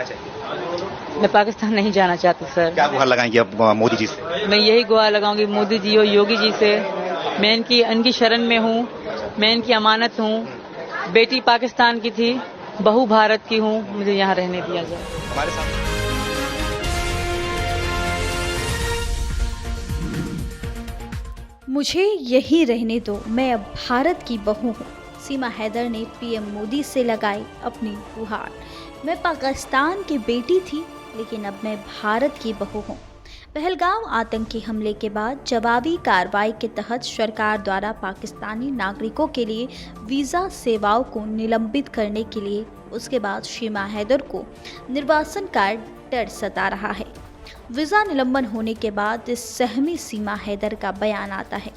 मैं पाकिस्तान नहीं जाना चाहती सर। क्या गुहार लगाएंगे अब मोदी जी से? मैं यही गुहार लगाऊंगी मोदी जी और योगी जी से। मैं इनकी शरण में हूँ, मैं इनकी अमानत हूँ। बेटी पाकिस्तान की थी, बहू भारत की हूँ, मुझे यहाँ रहने दिया जाए। हमारे साथ मुझे यहीं रहने दो, मैं अब भारत की बहू हूँ। सीमा हैदर ने पीएम मोदी से लगाई अपनी गुहार। मैं पाकिस्तान की बेटी थी, लेकिन अब मैं भारत की बहू हूँ। पहलगाम आतंकी हमले के बाद जवाबी कार्रवाई के तहत सरकार द्वारा पाकिस्तानी नागरिकों के लिए वीज़ा सेवाओं को निलंबित करने के लिए उसके बाद सीमा हैदर को निर्वासन का डर सता रहा है। वीज़ा निलंबन होने के बाद इस सहमी सीमा हैदर का बयान आता है।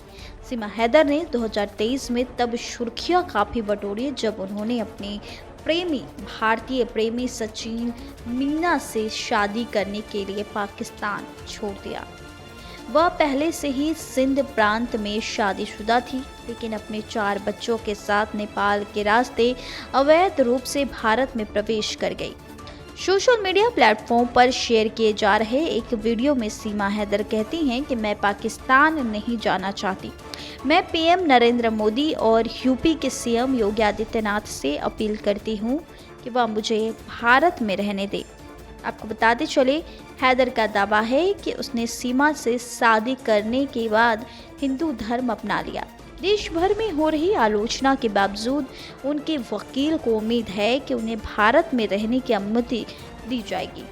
सीमा हैदर ने 2023 में तब सुर्खियां काफ़ी बटोरी जब उन्होंने अपने भारतीय प्रेमी सचिन मीना से शादी करने के लिए पाकिस्तान छोड़ दिया। वह पहले से ही सिंध प्रांत में शादीशुदा थी, लेकिन अपने 4 बच्चों के साथ नेपाल के रास्ते अवैध रूप से भारत में प्रवेश कर गई। सोशल मीडिया प्लेटफॉर्म पर शेयर किए जा रहे एक वीडियो में सीमा हैदर कहती हैं कि मैं पाकिस्तान नहीं जाना चाहती। मैं पीएम नरेंद्र मोदी और यूपी के सीएम योगी आदित्यनाथ से अपील करती हूं कि वह मुझे भारत में रहने दे। आपको बताते चले, हैदर का दावा है कि उसने सीमा से शादी करने के बाद हिंदू धर्म अपना लिया। देश भर में हो रही आलोचना के बावजूद उनके वकील को उम्मीद है कि उन्हें भारत में रहने की अनुमति दी जाएगी,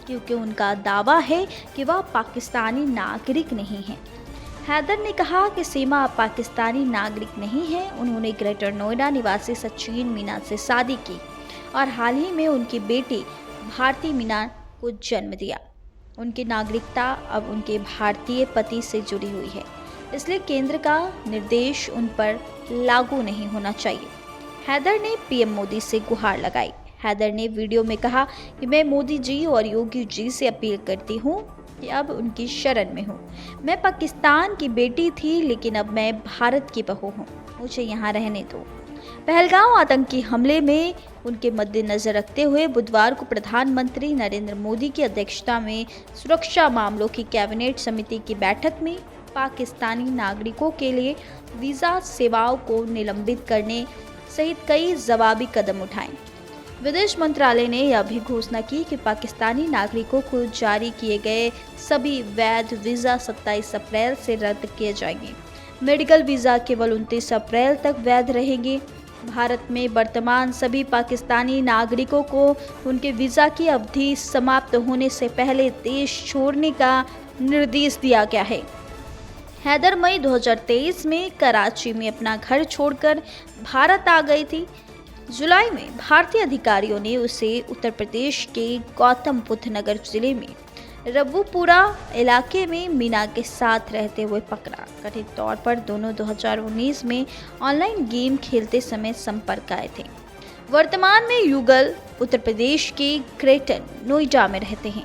क्योंकि उनका दावा है कि वह पाकिस्तानी नागरिक नहीं है। हैदर ने कहा कि सीमा पाकिस्तानी नागरिक नहीं है। उन्होंने ग्रेटर नोएडा निवासी सचिन मीना से शादी की और हाल ही में उनकी बेटी भारती मीना को जन्म दिया। उनकी नागरिकता अब उनके भारतीय पति से जुड़ी हुई है, इसलिए केंद्र का निर्देश उन पर लागू नहीं होना चाहिए। हैदर ने पीएम मोदी से गुहार लगाई। हैदर ने वीडियो में कहा कि मैं मोदी जी और योगी जी से अपील करती हूँ कि अब उनकी शरण में हूँ। मैं पाकिस्तान की बेटी थी, लेकिन अब मैं भारत की बहू हूँ, मुझे यहाँ रहने दो। पहलगाम आतंकी हमले में उनके मद्देनजर रखते हुए बुधवार को प्रधानमंत्री नरेंद्र मोदी की अध्यक्षता में सुरक्षा मामलों की कैबिनेट समिति की बैठक में पाकिस्तानी नागरिकों के लिए वीज़ा सेवाओं को निलंबित करने सहित कई जवाबी कदम उठाए। विदेश मंत्रालय ने यह भी घोषणा की कि पाकिस्तानी नागरिकों को जारी किए गए सभी वैध वीज़ा 27 अप्रैल से रद्द किए जाएंगे। मेडिकल वीज़ा केवल 29 अप्रैल तक वैध रहेंगे। भारत में वर्तमान सभी पाकिस्तानी नागरिकों को उनके वीज़ा की अवधि समाप्त होने से पहले देश छोड़ने का निर्देश दिया गया है। हैदर मई 2023 में कराची में अपना घर छोड़कर भारत आ गई थी। जुलाई में भारतीय अधिकारियों ने उसे उत्तर प्रदेश के गौतम बुद्ध नगर जिले में रब्बूपुरा इलाके में मीना के साथ रहते हुए पकड़ा। कथित तौर पर दोनों 2019 में ऑनलाइन गेम खेलते समय संपर्क आए थे। वर्तमान में युगल उत्तर प्रदेश के ग्रेटर नोएडा में रहते हैं।